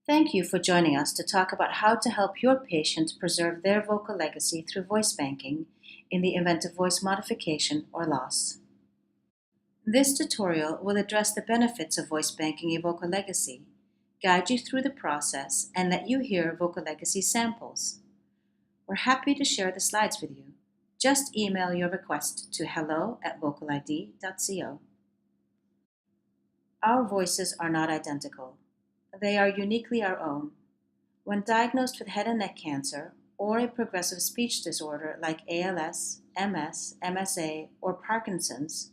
Thank you for joining us to talk about how to help your patient preserve their vocal legacy through voice banking in the event of voice modification or loss. This tutorial will address the benefits of voice banking a vocal legacy, guide you through the process, and let you hear vocal legacy samples. We're happy to share the slides with you. Just email your request to hello@vocalid.co. Our voices are not identical. They are uniquely our own. When diagnosed with head and neck cancer or a progressive speech disorder like ALS, MS, MSA, or Parkinson's,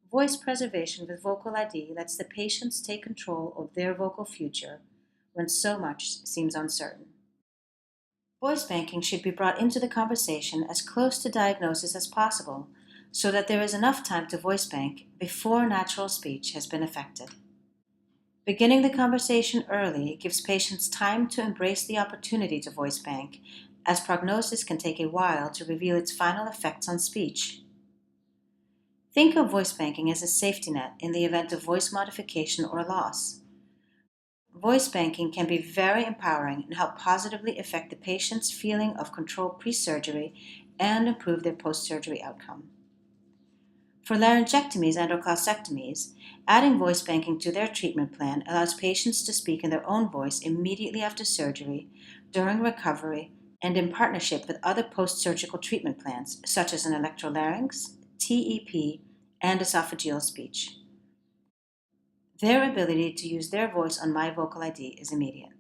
voice preservation with VocalID lets the patients take control of their vocal future when so much seems uncertain. Voice banking should be brought into the conversation as close to diagnosis as possible so that there is enough time to voice bank before natural speech has been affected. Beginning the conversation early gives patients time to embrace the opportunity to voice bank, as prognosis can take a while to reveal its final effects on speech. Think of voice banking as a safety net in the event of voice modification or loss. Voice banking can be very empowering and help positively affect the patient's feeling of control pre-surgery and improve their post-surgery outcome. For laryngectomies and/or claustectomies, adding voice banking to their treatment plan allows patients to speak in their own voice immediately after surgery, during recovery, and in partnership with other post-surgical treatment plans, such as an electrolarynx, TEP, and esophageal speech. Their ability to use their voice on My VocalID is immediate.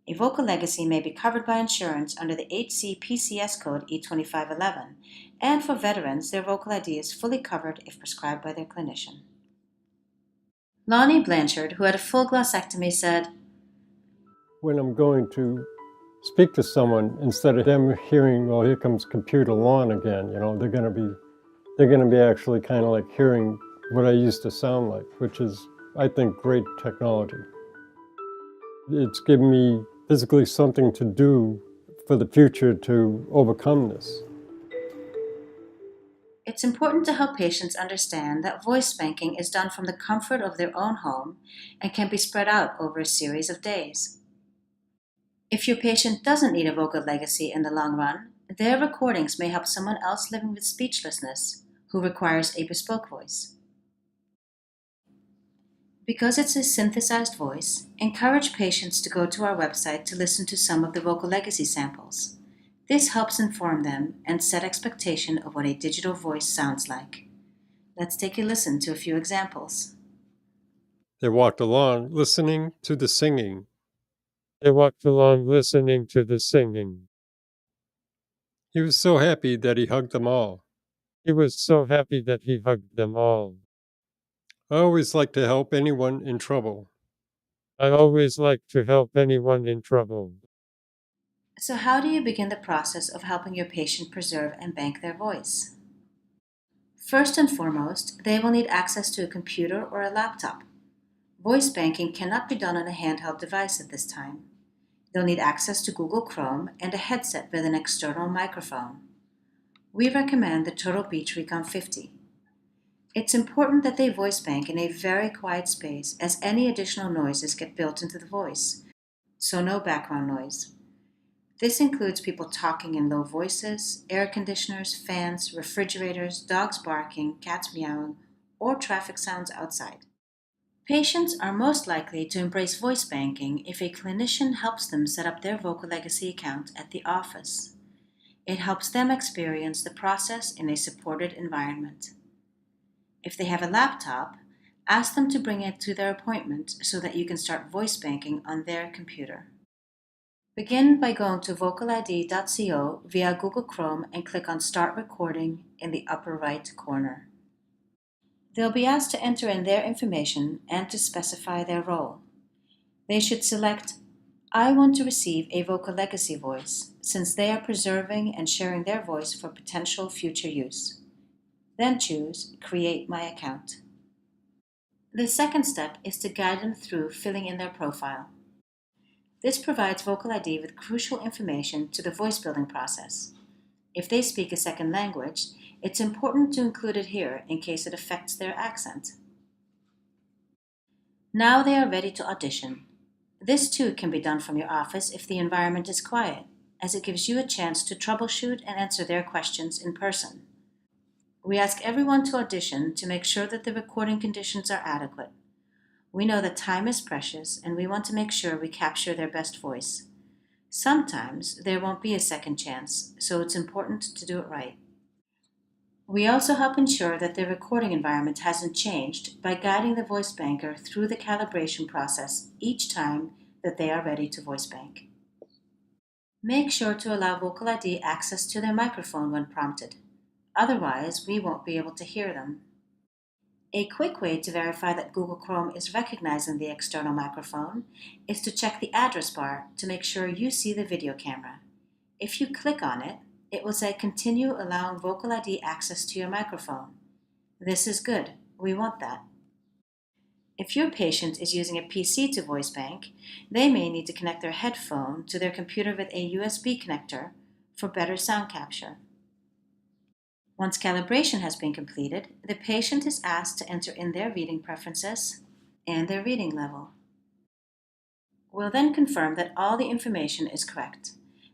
A vocal legacy may be covered by insurance under the HCPCS code E2511, and for veterans, their VocalID is fully covered if prescribed by their clinician. Lonnie Blanchard, who had a full glossectomy, said, "When I'm going to speak to someone, instead of them hearing, well, here comes computer lawn again, they're going to be actually kind of like hearing what I used to sound like, which is, I think, great technology. It's given me physically something to do for the future to overcome this." It's important to help patients understand that voice banking is done from the comfort of their own home and can be spread out over a series of days. If your patient doesn't need a vocal legacy in the long run, their recordings may help someone else living with speechlessness who requires a bespoke voice. Because it's a synthesized voice, encourage patients to go to our website to listen to some of the vocal legacy samples. This helps inform them and set expectation of what a digital voice sounds like. Let's take a listen to a few examples. They walked along listening to the singing. They walked along listening to the singing. He was so happy that he hugged them all. He was so happy that he hugged them all. I always like to help anyone in trouble. I always like to help anyone in trouble. So how do you begin the process of helping your patient preserve and bank their voice? First and foremost, they will need access to a computer or a laptop. Voice banking cannot be done on a handheld device at this time. They'll need access to Google Chrome and a headset with an external microphone. We recommend the Total Beach Recon 50. It's important that they voice bank in a very quiet space, as any additional noises get built into the voice, so no background noise. This includes people talking in low voices, air conditioners, fans, refrigerators, dogs barking, cats meowing, or traffic sounds outside. Patients are most likely to embrace voice banking if a clinician helps them set up their vocal legacy account at the office. It helps them experience the process in a supported environment. If they have a laptop, ask them to bring it to their appointment so that you can start voice banking on their computer. Begin by going to vocalid.co via Google Chrome and click on Start Recording in the upper right corner. They'll be asked to enter in their information and to specify their role. They should select, I want to receive a vocal legacy voice, since they are preserving and sharing their voice for potential future use. Then choose Create My Account. The second step is to guide them through filling in their profile. This provides VocalID with crucial information to the voice building process. If they speak a second language, it's important to include it here in case it affects their accent. Now they are ready to audition. This too can be done from your office if the environment is quiet, as it gives you a chance to troubleshoot and answer their questions in person. We ask everyone to audition to make sure that the recording conditions are adequate. We know that time is precious and we want to make sure we capture their best voice. Sometimes there won't be a second chance, so it's important to do it right. We also help ensure that the recording environment hasn't changed by guiding the voice banker through the calibration process each time that they are ready to voice bank. Make sure to allow VocaliD access to their microphone when prompted. Otherwise, we won't be able to hear them. A quick way to verify that Google Chrome is recognizing the external microphone is to check the address bar to make sure you see the video camera. If you click on it, it will say Continue allowing VocaliD access to your microphone. This is good. We want that. If your patient is using a PC to voice bank, they may need to connect their headphone to their computer with a USB connector for better sound capture. Once calibration has been completed, the patient is asked to enter in their reading preferences and their reading level. We'll then confirm that all the information is correct.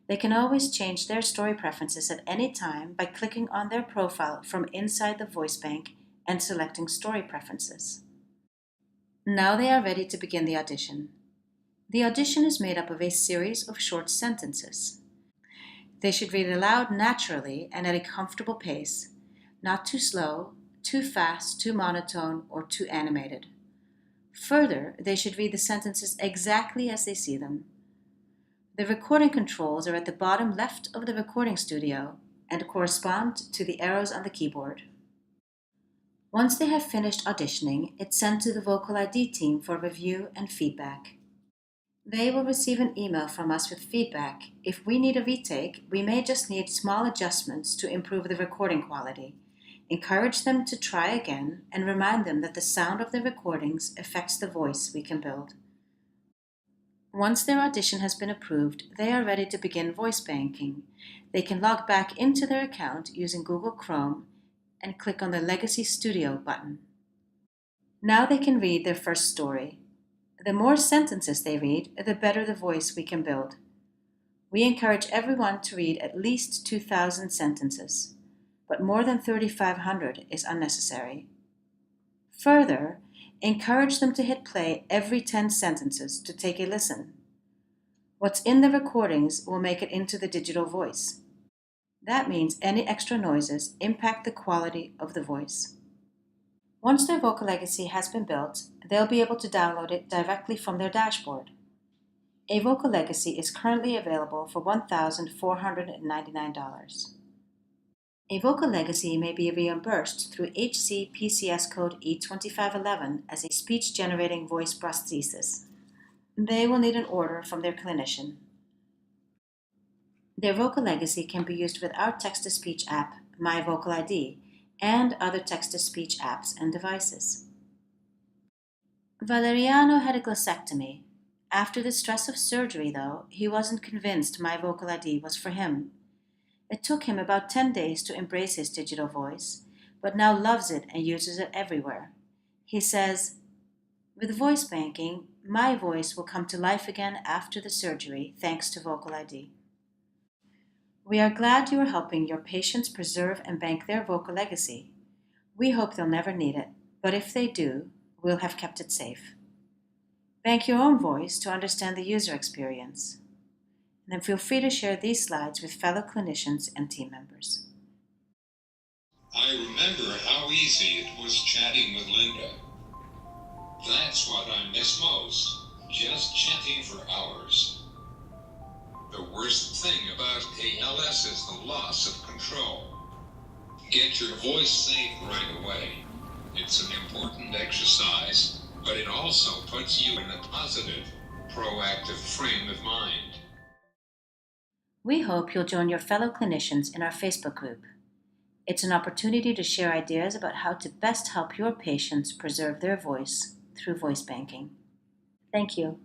They can always change their story preferences at any time by clicking on their profile from inside the voice bank and selecting Story Preferences. Now they are ready to begin the audition. The audition is made up of a series of short sentences. They should read aloud naturally and at a comfortable pace, not too slow, too fast, too monotone, or too animated. Further, they should read the sentences exactly as they see them. The recording controls are at the bottom left of the recording studio and correspond to the arrows on the keyboard. Once they have finished auditioning, it's sent to the VocaliD team for review and feedback. They will receive an email from us with feedback. If we need a retake, we may just need small adjustments to improve the recording quality. Encourage them to try again and remind them that the sound of the recordings affects the voice we can build. Once their audition has been approved, they are ready to begin voice banking. They can log back into their account using Google Chrome and click on the Legacy Studio button. Now they can read their first story. The more sentences they read, the better the voice we can build. We encourage everyone to read at least 2,000 sentences, but more than 3,500 is unnecessary. Further, encourage them to hit play every 10 sentences to take a listen. What's in the recordings will make it into the digital voice. That means any extra noises impact the quality of the voice. Once their vocal legacy has been built, they'll be able to download it directly from their dashboard. A vocal legacy is currently available for $1,499. A vocal legacy may be reimbursed through HCPCS code E2511 as a speech-generating voice prosthesis. They will need an order from their clinician. Their vocal legacy can be used with our text-to-speech app, VocaliD, and other text-to-speech apps and devices. Valeriano had a glossectomy. After the stress of surgery, though, he wasn't convinced VocaliD was for him. It took him about 10 days to embrace his digital voice, but now loves it and uses it everywhere. He says, "With voice banking, my voice will come to life again after the surgery, thanks to VocaliD." We are glad you are helping your patients preserve and bank their vocal legacy. We hope they'll never need it, but if they do, we'll have kept it safe. Bank your own voice to understand the user experience. And then feel free to share these slides with fellow clinicians and team members. I remember how easy it was chatting with Linda. That's what I miss most, just chatting for hours. The worst thing about ALS is the loss of control. Get your voice saved right away. It's an important exercise, but it also puts you in a positive, proactive frame of mind. We hope you'll join your fellow clinicians in our Facebook group. It's an opportunity to share ideas about how to best help your patients preserve their voice through voice banking. Thank you.